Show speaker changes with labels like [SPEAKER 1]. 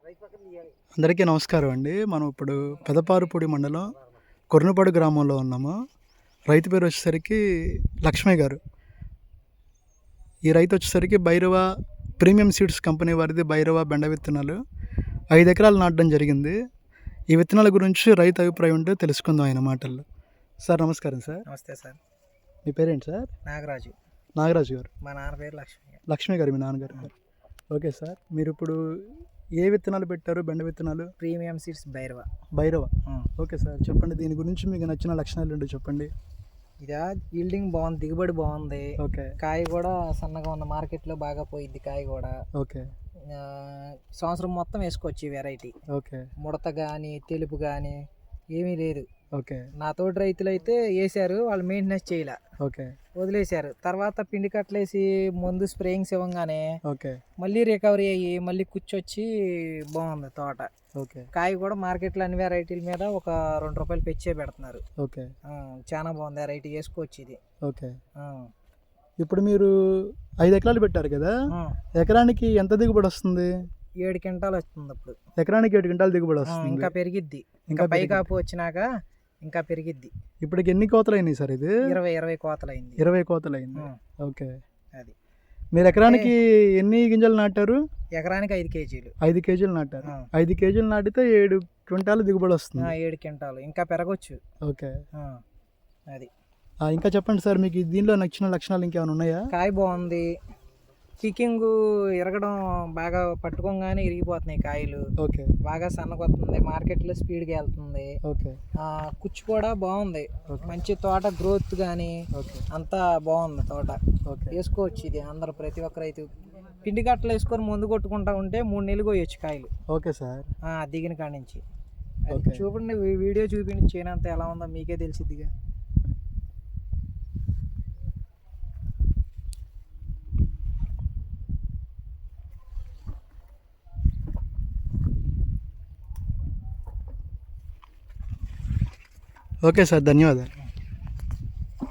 [SPEAKER 1] అందరికీ నమస్కారం అండి. మనం ఇప్పుడు పెదపారుపూడి మండలం కొర్నుపాడు గ్రామంలో ఉన్నాము. రైతు పేరు వచ్చేసరికి లక్ష్మయ్య గారు. ఈ రైతు వచ్చేసరికి భైరవ ప్రీమియం సీడ్స్ కంపెనీ వారిది భైరవ బెండ విత్తనాలు 5 ఎకరాలు నాటడం జరిగింది. ఈ విత్తనాల గురించి రైతు అభిప్రాయం ఉంటే తెలుసుకుందాం ఆయన మాటల్లో. సార్ నమస్కారం సార్.
[SPEAKER 2] నమస్తే సార్.
[SPEAKER 1] మీ పేరేంటి సార్?
[SPEAKER 2] నాగరాజు.
[SPEAKER 1] నాగరాజు గారు.
[SPEAKER 2] మా నాన్న పేరు లక్ష్మి.
[SPEAKER 1] లక్ష్మి గారు మీ నాన్నగారు గారు. Okay sir. మీరు ఇప్పుడు ఏ విత్తనాలు పెట్టారు? బెండ విత్తనాలు
[SPEAKER 2] premium seeds Bhairava.
[SPEAKER 1] Bhairava. Okay sir, చెప్పండి దీని గురించి మీకు నచ్చిన లక్షణాలు ఏంటో చెప్పండి.
[SPEAKER 2] ఇదా ఈల్డింగ్ బాగుంది, దిగుబడి బాగుంది.
[SPEAKER 1] ఓకే.
[SPEAKER 2] కాయ కూడా సన్నగా ఉన్న, మార్కెట్లో బాగా పోయిద్ది కాయ కూడా.
[SPEAKER 1] ఓకే.
[SPEAKER 2] సంవత్సరం మొత్తం వేసుకోవచ్చు ఈ వెరైటీ.
[SPEAKER 1] ఓకే.
[SPEAKER 2] ముడత కానీ తెలుపు కానీ ఏమీ లేదు.
[SPEAKER 1] ఓకే.
[SPEAKER 2] నా తోటి రైతులు అయితే వేసారు, వాళ్ళు మెయింటెనెన్స్ చేయలే.
[SPEAKER 1] ఓకే.
[SPEAKER 2] వదిలేశారు. తర్వాత పిండి కట్టలేసి మందు స్ప్రేయింగ్స్ ఇవ్వగానే
[SPEAKER 1] ఓకే.
[SPEAKER 2] మళ్ళీ రికవరీ అయ్యి మళ్ళీ కూర్చొచ్చి బాగుంది తోట.
[SPEAKER 1] ఓకే.
[SPEAKER 2] కాయ కూడా మార్కెట్లో అన్ని వెరైటీల మీద ఒక ₹2 పెంచే పెడుతున్నారు.
[SPEAKER 1] ఓకే.
[SPEAKER 2] చాలా బాగుంది వెరైటీ, వేసుకోవచ్చు ఇది.
[SPEAKER 1] ఓకే. ఇప్పుడు మీరు 5 ఎకరాలు పెట్టారు కదా, ఎకరానికి ఎంత దిగుబడి వస్తుంది?
[SPEAKER 2] 7 క్వింటాలు వస్తుంది. అప్పుడు
[SPEAKER 1] ఎకరానికి 7 క్వింటాలు దిగుబడి వస్తుంది.
[SPEAKER 2] ఇంకా పెరిగిద్ది, ఇంకా పై కాపు వచ్చినాక ఇంకా పెరిగిద్ది.
[SPEAKER 1] ఇప్పటికి ఎన్ని కోతలు అయినాయి సార్? ఇది
[SPEAKER 2] 20 కోతలు అయింది.
[SPEAKER 1] 20 కోతలు అయింది. ఓకే.
[SPEAKER 2] అది
[SPEAKER 1] మీరు ఎకరానికి ఎన్ని గింజలు నాటారు?
[SPEAKER 2] ఎకరానికి 5 కేజీలు.
[SPEAKER 1] 5 కేజీలు నాటారు. 5 కేజీలు నాటితే 7 క్వింటాలు దిగుబడి వస్తుంది.
[SPEAKER 2] 7 క్వింటాలు ఇంకా పెరగచ్చు.
[SPEAKER 1] ఓకే.
[SPEAKER 2] అది
[SPEAKER 1] ఇంకా చెప్పండి సార్, మీకు దీనిలో నచ్చిన లక్షణాలు ఇంకేమైనా ఉన్నాయా?
[SPEAKER 2] కాయ బాగుంది, కికింగ్ ఇరగడం బాగా, పట్టుకోగానే ఇరిగిపోతున్నాయి కాయలు.
[SPEAKER 1] ఓకే.
[SPEAKER 2] బాగా సన్నగొస్తుంది, మార్కెట్లో స్పీడ్గా వెళ్తుంది.
[SPEAKER 1] ఓకే.
[SPEAKER 2] కుచ్చు కూడా బాగుంది, మంచి తోట గ్రోత్ కానీ అంతా బాగుంది తోట. వేసుకోవచ్చు ఇది అందరూ, ప్రతి ఒక్క రైతు. పిండి కట్టలు వేసుకొని ముందు కొట్టుకుంటా ఉంటే 3 నెలలు కోయొచ్చు కాయలు.
[SPEAKER 1] Okay sir.
[SPEAKER 2] దిగిన కాడి నుంచి. చూడండి, వీడియో చూపించి చేయనంత ఎలా ఉందో మీకే తెలిసిద్దిగా.
[SPEAKER 1] ఓకే సార్, ధన్యవాదాలు.